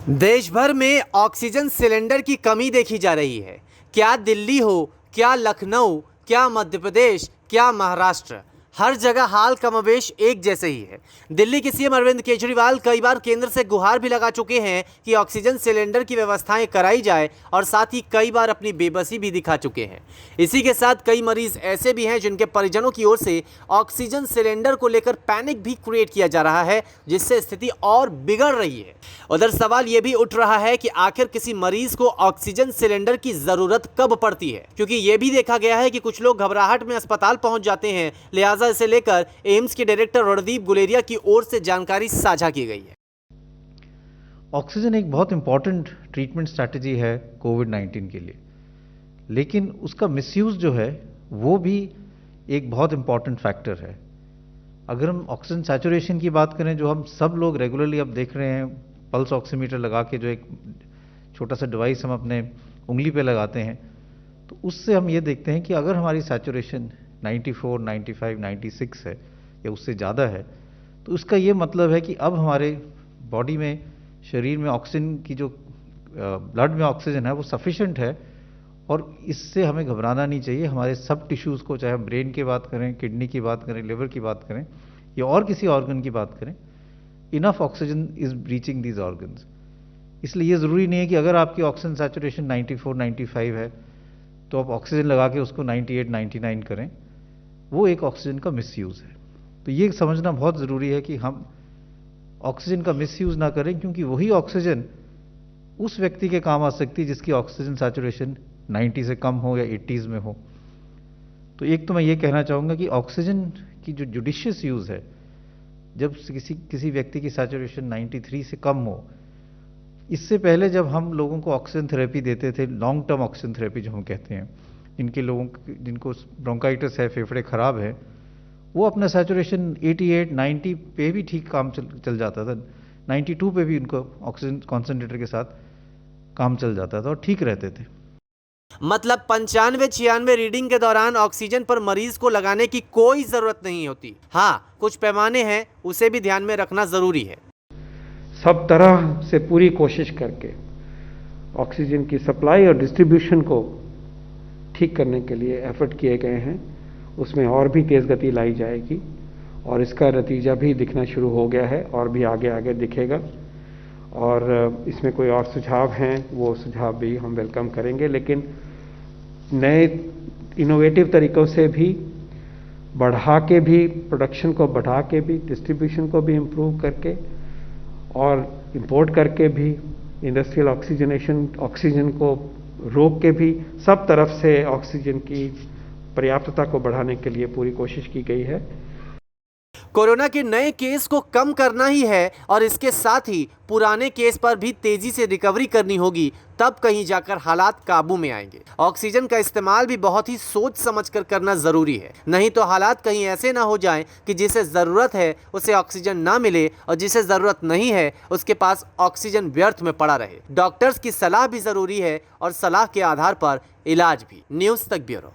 देश भर में ऑक्सीजन सिलेंडर की कमी देखी जा रही है। क्या दिल्ली हो, क्या लखनऊ, क्या मध्य प्रदेश, क्या महाराष्ट्र, हर जगह हाल कमोबेश एक जैसे ही है। दिल्ली के सीएम अरविंद केजरीवाल कई बार केंद्र से गुहार भी लगा चुके हैं कि ऑक्सीजन सिलेंडर की व्यवस्थाएं कराई जाए और साथ ही कई बार अपनी बेबसी भी दिखा चुके हैं। इसी के साथ कई मरीज ऐसे भी हैं जिनके परिजनों की ओर से ऑक्सीजन सिलेंडर को लेकर पैनिक भी क्रिएट किया जा रहा है, जिससे स्थिति और बिगड़ रही है। उधर सवाल यह भी उठ रहा है कि आखिर किसी मरीज को ऑक्सीजन सिलेंडर की जरूरत कब पड़ती है, क्योंकि यह भी देखा गया है कि कुछ लोग घबराहट में अस्पताल पहुंच जाते हैं। लिहाजा इसे लेकर एम्स के डायरेक्टर रणदीप गुलेरिया की ओर से जानकारी साझा की गई है। ऑक्सीजन एक बहुत इंपॉर्टेंट ट्रीटमेंट स्ट्रैटेजी है कोविड-19 के लिए, लेकिन उसका मिसयूज जो है वो भी एक बहुत इंपॉर्टेंट फैक्टर है। अगर हम ऑक्सीजन सैचुरेशन की बात करें, जो हम सब लोग रेगुलरली अब देख रहे हैं, पल्स ऑक्सीमीटर लगा के जो एक छोटा सा डिवाइस हम अपने उंगली पे लगाते हैं, तो उससे हम ये देखते हैं कि अगर हमारी सैचुरेशन 94, 95, 96 है या उससे ज़्यादा है, तो उसका ये मतलब है कि अब हमारे बॉडी में, शरीर में ऑक्सीजन की जो ब्लड में ऑक्सीजन है वो सफिशिएंट है और इससे हमें घबराना नहीं चाहिए। हमारे सब टिश्यूज़ को, चाहे हम ब्रेन की बात करें, किडनी की बात करें, लिवर की बात करें या और किसी ऑर्गन की बात करें, enough oxygen is reaching these organs. इसलिए ये ज़रूरी नहीं है कि अगर आपकी ऑक्सीजन सैचुरेशन 94, 95 है तो आप ऑक्सीजन लगा के उसको 98, 99 करें। वो एक ऑक्सीजन का मिसयूज़ है। तो ये समझना बहुत ज़रूरी है कि हम ऑक्सीजन का मिसयूज़ ना करें, क्योंकि वही ऑक्सीजन उस व्यक्ति के काम आ सकती है जिसकी ऑक्सीजन सैचुरेशन 90 से कम हो या 80s में हो। तो एक तो मैं ये कहना चाहूँगा कि ऑक्सीजन की जो जुडिशियस यूज़ है, जब किसी व्यक्ति की सैचुरेशन 93 से कम हो, इससे पहले जब हम लोगों को ऑक्सीजन थेरेपी देते थे, लॉन्ग टर्म ऑक्सीजन थेरेपी जो हम कहते हैं, जिनको ब्रोंकाइटिस है, फेफड़े खराब है, वो अपना सैचुरेशन 88, 90 पे भी ठीक काम चल जाता था। 92 पे भी उनको ऑक्सीजन कॉन्सेंट्रेटर के साथ काम चल जाता था और ठीक रहते थे। मतलब 95-96 रीडिंग के दौरान ऑक्सीजन पर मरीज को लगाने की कोई जरूरत नहीं होती। हाँ, कुछ पैमाने हैं, उसे भी ध्यान में रखना जरूरी है। सब तरह से पूरी कोशिश करके ऑक्सीजन की सप्लाई और डिस्ट्रीब्यूशन को ठीक करने के लिए एफर्ट किए गए हैं। उसमें और भी तेज़ गति लाई जाएगी और इसका नतीजा भी दिखना शुरू हो गया है और भी आगे आगे दिखेगा। और इसमें कोई और सुझाव हैं, वो सुझाव भी हम वेलकम करेंगे, लेकिन नए इनोवेटिव तरीक़ों से भी बढ़ा के भी, प्रोडक्शन को बढ़ा के भी, डिस्ट्रीब्यूशन को भी इम्प्रूव करके और इंपोर्ट करके भी, इंडस्ट्रियल ऑक्सीजन को रोक के भी, सब तरफ से ऑक्सीजन की पर्याप्तता को बढ़ाने के लिए पूरी कोशिश की गई है। कोरोना के नए केस को कम करना ही है और इसके साथ ही पुराने केस पर भी तेजी से रिकवरी करनी होगी, तब कहीं जाकर हालात काबू में आएंगे। ऑक्सीजन का इस्तेमाल भी बहुत ही सोच समझकर करना जरूरी है, नहीं तो हालात कहीं ऐसे ना हो जाएं कि जिसे जरूरत है उसे ऑक्सीजन ना मिले और जिसे जरूरत नहीं है उसके पास ऑक्सीजन व्यर्थ में पड़ा रहे। डॉक्टर्स की सलाह भी जरूरी है और सलाह के आधार पर इलाज भी। न्यूज़ तक ब्यूरो।